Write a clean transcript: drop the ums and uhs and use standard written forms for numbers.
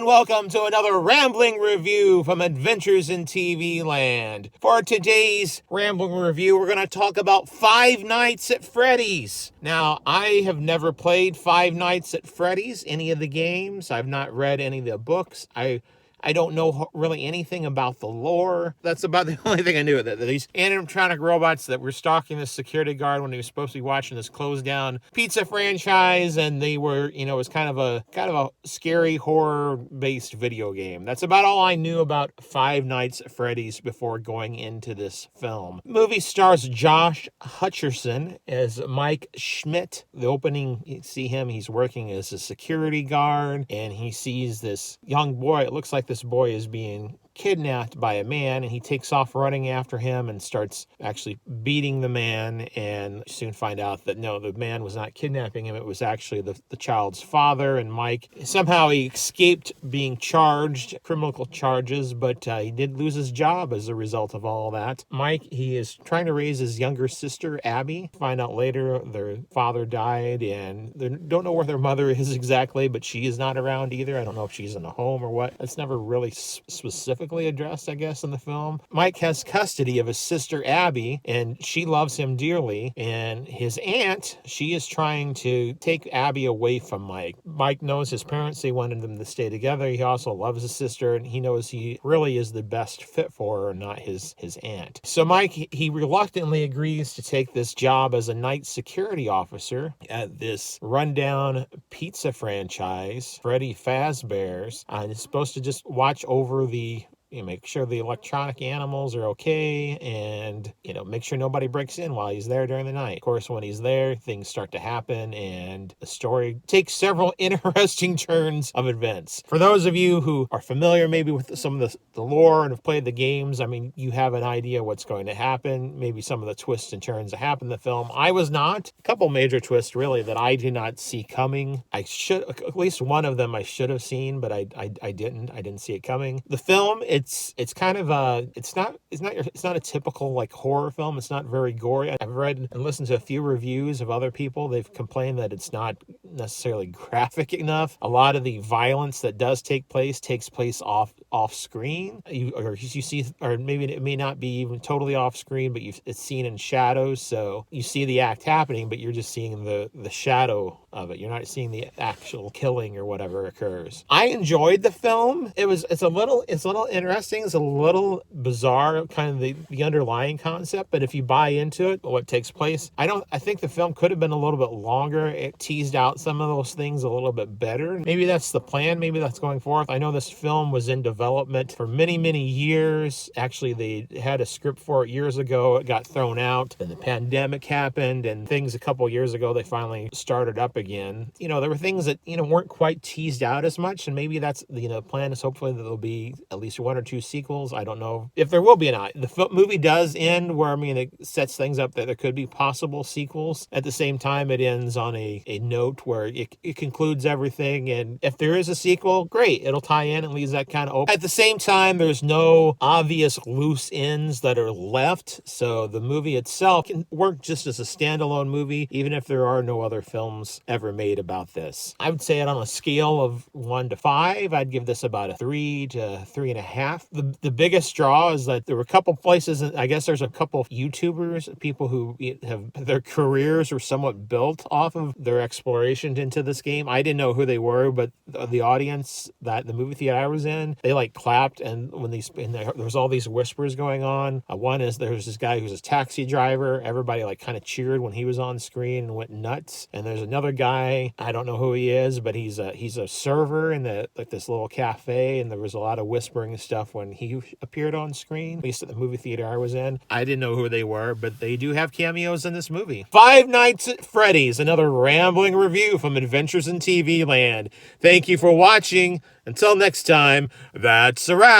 welcome to another rambling review from Adventures in TV Land. For today's rambling review, we're going to talk about Five Nights at Freddy's. Now, I have never played Five Nights at Freddy's, any of the games. I've not read any of the books. I don't know really anything about the lore. That's about the only thing I knew. That these animatronic robots that were stalking this security guard when he was supposed to be watching this closed down pizza franchise, and they were, it was kind of a scary horror based video game. That's about all I knew about Five Nights at Freddy's before going into this film. The movie stars Josh Hutcherson as Mike Schmidt. The opening, you see him, he's working as a security guard, and he sees this young boy. It looks like this boy is being kidnapped by a man, and he takes off running after him and starts actually beating the man, and soon find out that no, the man was not kidnapping him. It was actually the child's father. And Mike, somehow he escaped being charged, criminal charges, but he did lose his job as a result of all that. Mike, he is trying to raise his younger sister, Abby. Find out later their father died, and they don't know where their mother is exactly, but she is not around either. I don't know if she's in a home or what. It's never really specifically addressed, I guess, in the film. Mike has custody of his sister Abby, and she loves him dearly. And his aunt, she is trying to take Abby away from Mike. Mike knows his parents, they wanted them to stay together. He also loves his sister, and he knows he really is the best fit for her, not his aunt. So Mike, he reluctantly agrees to take this job as a night security officer at this rundown pizza franchise, Freddy Fazbear's. And he's supposed to just watch over make sure the electronic animals are okay, and make sure nobody breaks in while he's there during the night. Of course, when he's there, things start to happen, and the story takes several interesting turns of events. For those of you who are familiar maybe with some of the lore and have played the games, I mean, you have an idea what's going to happen, maybe some of the twists and turns that happen in the film. I was not. A couple major twists really that I did not see coming. At least one of them I should have seen, but I didn't see it coming. The film, it's kind of it's not a typical like horror film. It's not very gory. I've read and listened to a few reviews of other people. They've complained that it's not necessarily graphic enough. A lot of the violence that does takes place off screen. You see, or maybe it may not be even totally off screen, but it's seen in shadows. So you see the act happening, but you're just seeing the shadow of it. You're not seeing the actual killing or whatever occurs. I enjoyed the film. It's a little interesting. It's a little bizarre, kind of the underlying concept, but if you buy into it, what takes place, I think the film could have been a little bit longer. It teased out some of those things a little bit better. Maybe that's the plan. Maybe that's going forth. I know this film was in development for many, many years. Actually, they had a script for it years ago. It got thrown out, and the pandemic happened, and things a couple years ago, they finally started up again. There were things that, weren't quite teased out as much, and maybe that's, the plan is hopefully that there'll be at least one or two sequels. I don't know if there will be or not. The movie does end where, it sets things up that there could be possible sequels. At the same time, it ends on a note where it concludes everything, and if there is a sequel, great. It'll tie in and leaves that kind of open. At the same time, there's no obvious loose ends that are left, so the movie itself can work just as a standalone movie, even if there are no other films ever made about this. I would say it on a scale of 1 to 5, I'd give this about a 3 to 3.5. The biggest draw is that there were a couple places, and I guess there's a couple of YouTubers, people who have their careers were somewhat built off of their exploration into this game. I didn't know who they were, but the audience that the movie theater I was in, they like clapped, and when there was all these whispers going on. One is there's this guy who's a taxi driver. Everybody like kind of cheered when he was on screen and went nuts. And there's another guy, I don't know who he is, but he's a server in this little cafe, and there was a lot of whispering and stuff when he appeared on screen, at least at the movie theater I was in. I didn't know who they were, but they do have cameos in this movie. Five Nights at Freddy's, another rambling review from Adventures in TV Land. Thank you for watching. Until next time, that's a wrap.